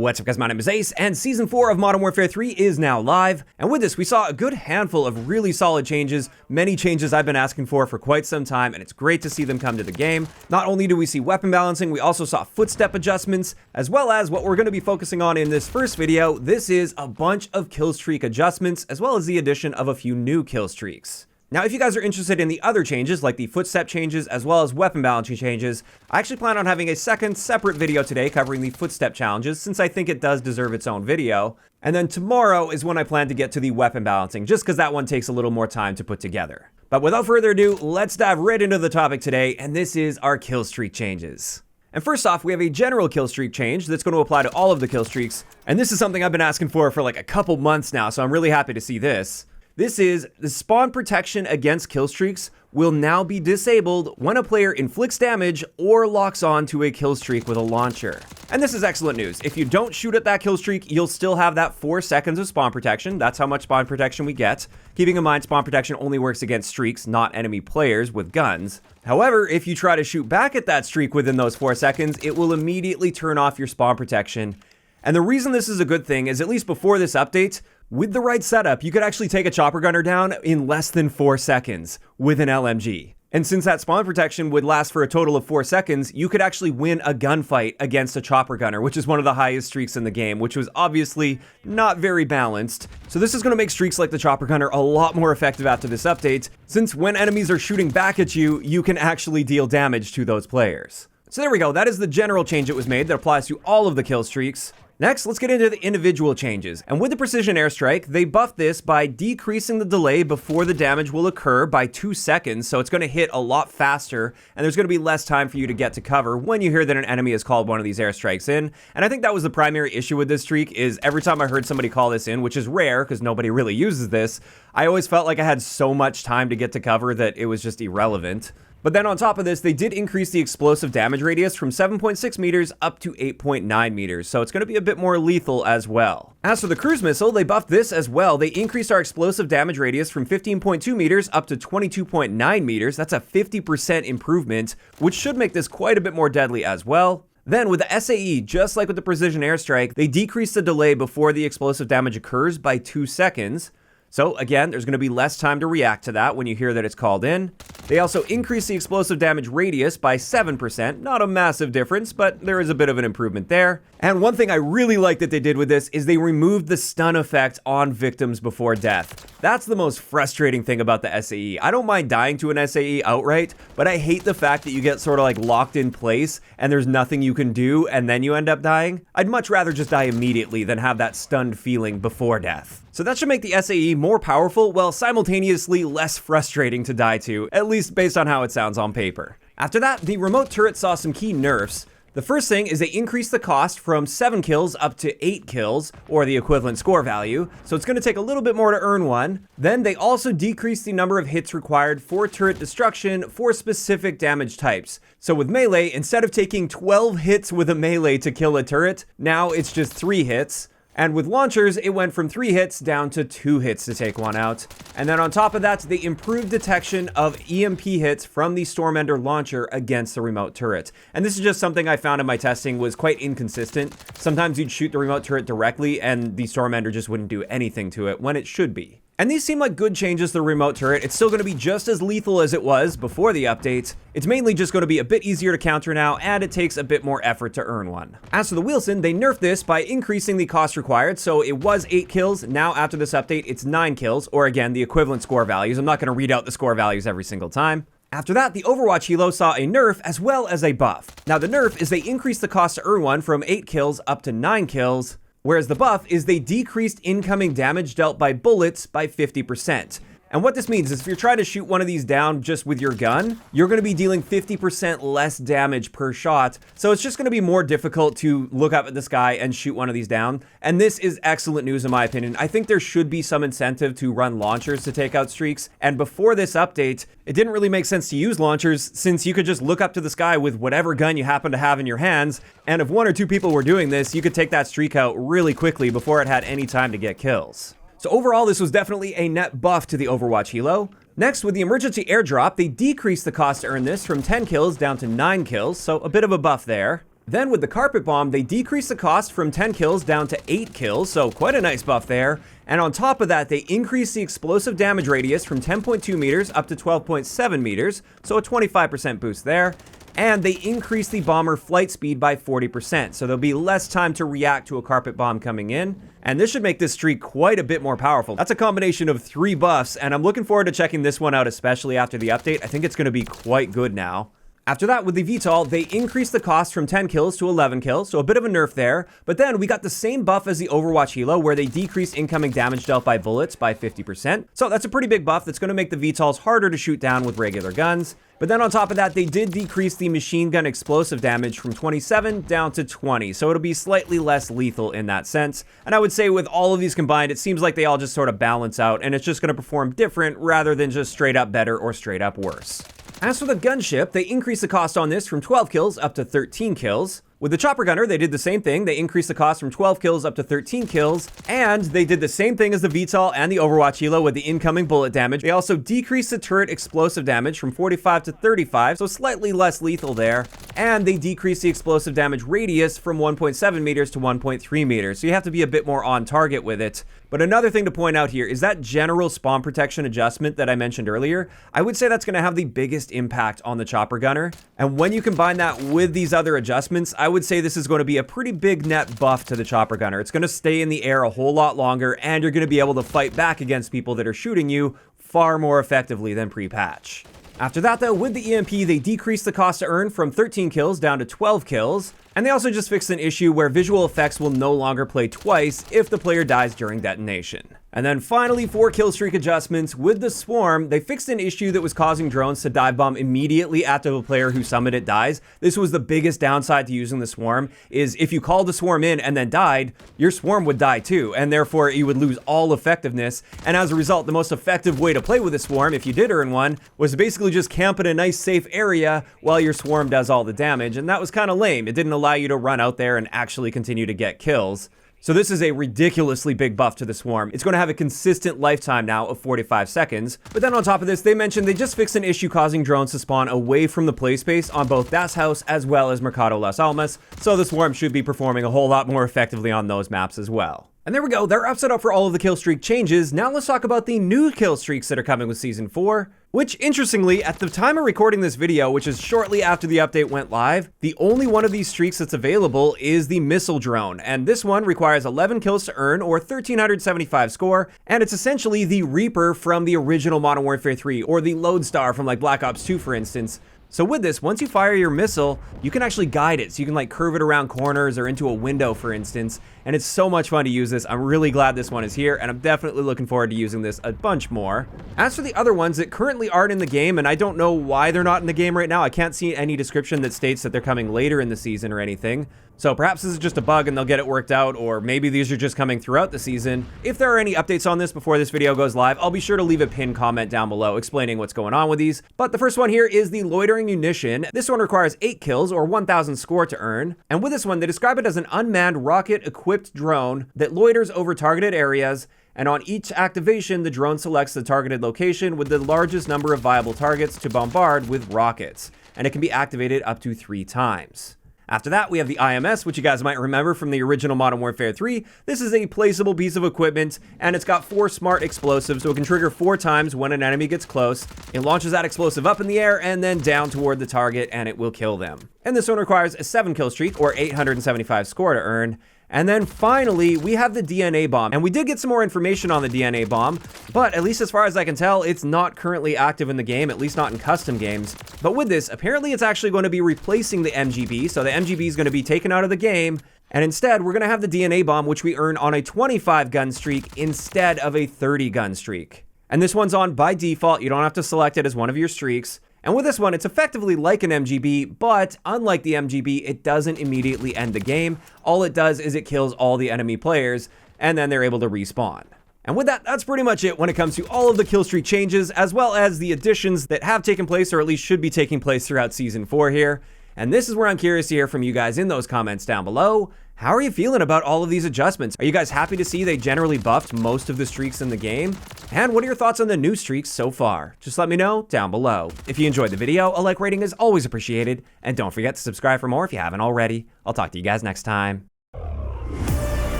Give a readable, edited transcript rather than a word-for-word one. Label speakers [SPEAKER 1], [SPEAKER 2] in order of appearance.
[SPEAKER 1] What's up guys, my name is Ace, and Season 4 of Modern Warfare 3 is now live, and with this we saw a good handful of really solid changes, many changes I've been asking for quite some time, and it's great to see them come to the game. Not only do we see weapon balancing, we also saw footstep adjustments, as well as what we're going to be focusing on in this first video. This is a bunch of killstreak adjustments, as well as the addition of a few new killstreaks. Now, if you guys are interested in the other changes, like the footstep changes, as well as weapon balancing changes, I actually plan on having a second separate video today covering the footstep challenges, since I think it does deserve its own video. And then tomorrow is when I plan to get to the weapon balancing, just because that one takes a little more time to put together. But without further ado, let's dive right into the topic today, and this is our killstreak changes. And first off, we have a general killstreak change that's going to apply to all of the killstreaks, and this is something I've been asking for like a couple months now, so I'm really happy to see this. This is the spawn protection against killstreaks will now be disabled when a player inflicts damage or locks on to a killstreak with a launcher. And this is excellent news. If you don't shoot at that killstreak, you'll still have that 4 seconds of spawn protection. That's how much spawn protection we get. Keeping in mind, spawn protection only works against streaks, not enemy players with guns. However, if you try to shoot back at that streak within those 4 seconds, it will immediately turn off your spawn protection. And the reason this is a good thing is, at least before this update, with the right setup, you could actually take a chopper gunner down in less than 4 seconds with an LMG. And since that spawn protection would last for a total of 4 seconds, you could actually win a gunfight against a chopper gunner, which is one of the highest streaks in the game, which was obviously not very balanced. So this is going to make streaks like the chopper gunner a lot more effective after this update, since when enemies are shooting back at you, you can actually deal damage to those players. So there we go, that is the general change that was made that applies to all of the kill streaks. Next, let's get into the individual changes. And with the precision airstrike, they buffed this by decreasing the delay before the damage will occur by 2 seconds, so it's going to hit a lot faster, and there's going to be less time for you to get to cover when you hear that an enemy has called one of these airstrikes in. And I think that was the primary issue with this streak, is every time I heard somebody call this in, which is rare because nobody really uses this, I always felt like I had so much time to get to cover that it was just irrelevant. But then on top of this, they did increase the explosive damage radius from 7.6 meters up to 8.9 meters, so it's going to be a bit more lethal as well. As for the cruise missile, they buffed this as well. They increased our explosive damage radius from 15.2 meters up to 22.9 meters. That's a 50% improvement, which should make this quite a bit more deadly as well. Then with the SAE, just like with the precision airstrike, they decreased the delay before the explosive damage occurs by 2 seconds. So again, there's going to be less time to react to that when you hear that it's called in. They also increased the explosive damage radius by 7%. Not a massive difference, but there is a bit of an improvement there. And one thing I really like that they did with this is they removed the stun effect on victims before death. That's the most frustrating thing about the SAE. I don't mind dying to an SAE outright, but I hate the fact that you get sort of like locked in place and there's nothing you can do and then you end up dying. I'd much rather just die immediately than have that stunned feeling before death. So that should make the SAE more powerful while simultaneously less frustrating to die to, at least based on how it sounds on paper. After that, the remote turret saw some key nerfs. The first thing is they increased the cost from 7 kills up to 8 kills, or the equivalent score value, so it's going to take a little bit more to earn one. Then they also decreased the number of hits required for turret destruction for specific damage types. So with melee, instead of taking 12 hits with a melee to kill a turret, now it's just 3 hits. And with launchers, it went from 3 hits down to 2 hits to take one out. And then on top of that, they improved detection of EMP hits from the Stormender launcher against the remote turret. And this is just something I found in my testing was quite inconsistent. Sometimes you'd shoot the remote turret directly and the Stormender just wouldn't do anything to it when it should be. And these seem like good changes to the remote turret. It's still going to be just as lethal as it was before the update. It's mainly just going to be a bit easier to counter now, and it takes a bit more effort to earn one. As for the Wilson, they nerfed this by increasing the cost required, so it was 8 kills. Now after this update, it's 9 kills, or again, the equivalent score values. I'm not going to read out the score values every single time. After that, the Overwatch Helo saw a nerf as well as a buff. Now the nerf is they increased the cost to earn one from 8 kills up to 9 kills. Whereas the buff is they decreased incoming damage dealt by bullets by 50%. And what this means is if you're trying to shoot one of these down just with your gun, you're going to be dealing 50% less damage per shot. So it's just going to be more difficult to look up at the sky and shoot one of these down. And this is excellent news in my opinion. I think there should be some incentive to run launchers to take out streaks. And before this update, it didn't really make sense to use launchers since you could just look up to the sky with whatever gun you happen to have in your hands. And if 1 or 2 people were doing this, you could take that streak out really quickly before it had any time to get kills. So overall, this was definitely a net buff to the Overwatch Helo. Next, with the emergency airdrop, they decreased the cost to earn this from 10 kills down to 9 kills, so a bit of a buff there. Then with the carpet bomb, they decreased the cost from 10 kills down to 8 kills, so quite a nice buff there. And on top of that, they increased the explosive damage radius from 10.2 meters up to 12.7 meters, so a 25% boost there. And they increased the bomber flight speed by 40%, so there'll be less time to react to a carpet bomb coming in. And this should make this streak quite a bit more powerful. That's a combination of 3 buffs, and I'm looking forward to checking this one out, especially after the update. I think it's going to be quite good now. After that, with the VTOL, they increased the cost from 10 kills to 11 kills, so a bit of a nerf there. But then we got the same buff as the Overwatch Helo, where they decreased incoming damage dealt by bullets by 50%. So that's a pretty big buff that's going to make the VTOLs harder to shoot down with regular guns. But then on top of that, they did decrease the machine gun explosive damage from 27 down to 20, so it'll be slightly less lethal in that sense. And I would say with all of these combined, it seems like they all just sort of balance out, and it's just going to perform different rather than just straight up better or straight up worse. As for the gunship, they increased the cost on this from 12 kills up to 13 kills. With the chopper gunner, they did the same thing. They increased the cost from 12 kills up to 13 kills, and they did the same thing as the VTOL and the Overwatch Helo with the incoming bullet damage. They also decreased the turret explosive damage from 45 to 35, so slightly less lethal there, and they decreased the explosive damage radius from 1.7 meters to 1.3 meters, so you have to be a bit more on target with it. But another thing to point out here is that general spawn protection adjustment that I mentioned earlier. I would say that's going to have the biggest impact on the chopper gunner, and when you combine that with these other adjustments, I would say this is going to be a pretty big net buff to the chopper gunner. It's going to stay in the air a whole lot longer, and you're going to be able to fight back against people that are shooting you far more effectively than pre-patch. After that though, with the EMP, they decreased the cost to earn from 13 kills down to 12 kills, and they also just fixed an issue where visual effects will no longer play twice if the player dies during detonation. And then finally, for Killstreak adjustments, with the Swarm, they fixed an issue that was causing drones to dive bomb immediately after the player who summoned it dies. This was the biggest downside to using the Swarm, is if you called the Swarm in and then died, your Swarm would die too, and therefore you would lose all effectiveness. And as a result, the most effective way to play with a Swarm, if you did earn one, was to basically just camp in a nice safe area while your Swarm does all the damage, and that was kind of lame. It didn't allow you to run out there and actually continue to get kills. So this is a ridiculously big buff to the Swarm. It's going to have a consistent lifetime now of 45 seconds. But then on top of this, they mentioned they just fixed an issue causing drones to spawn away from the play space on both Das Haus as well as Mercado Las Almas, so the Swarm should be performing a whole lot more effectively on those maps as well. And there we go, they're set up for all of the Killstreak changes. Now let's talk about the new Killstreaks that are coming with Season 4, which interestingly, at the time of recording this video, which is shortly after the update went live, the only one of these streaks that's available is the Missile Drone, and this one requires 11 kills to earn, or 1,375 score, and it's essentially the Reaper from the original Modern Warfare 3, or the Lodestar from like Black Ops 2 for instance. So with this, once you fire your missile, you can actually guide it. So you can like curve it around corners or into a window, for instance. And it's so much fun to use this. I'm really glad this one is here, and I'm definitely looking forward to using this a bunch more. As for the other ones that currently aren't in the game, and I don't know why they're not in the game right now, I can't see any description that states that they're coming later in the season or anything. So perhaps this is just a bug and they'll get it worked out, or maybe these are just coming throughout the season. If there are any updates on this before this video goes live, I'll be sure to leave a pinned comment down below explaining what's going on with these. But the first one here is the Loitering Munition. This one requires 8 kills or 1,000 score to earn. And with this one, they describe it as an unmanned rocket-equipped drone that loiters over targeted areas, and on each activation, the drone selects the targeted location with the largest number of viable targets to bombard with rockets, and it can be activated up to 3 times. After that, we have the IMS, which you guys might remember from the original Modern Warfare 3. This is a placeable piece of equipment, and it's got 4 smart explosives, so it can trigger 4 times when an enemy gets close. It launches that explosive up in the air and then down toward the target, and it will kill them. And this one requires a 7 kill streak, or 875 score to earn. And then finally, we have the DNA bomb. And we did get some more information on the DNA bomb, but at least as far as I can tell, it's not currently active in the game, at least not in custom games. But with this, apparently it's actually going to be replacing the MGB, so the MGB is going to be taken out of the game, and instead we're going to have the DNA bomb, which we earn on a 25 gun streak instead of a 30 gun streak. And this one's on by default, you don't have to select it as one of your streaks. And with this one, it's effectively like an MGB, but unlike the MGB, it doesn't immediately end the game. All it does is it kills all the enemy players, and then they're able to respawn. And with that, that's pretty much it when it comes to all of the Killstreak changes, as well as the additions that have taken place, or at least should be taking place throughout Season 4 here. And this is where I'm curious to hear from you guys in those comments down below. How are you feeling about all of these adjustments? Are you guys happy to see they generally buffed most of the streaks in the game? And what are your thoughts on the new streaks so far? Just let me know down below. If you enjoyed the video, a like rating is always appreciated, and don't forget to subscribe for more if you haven't already. I'll talk to you guys next time.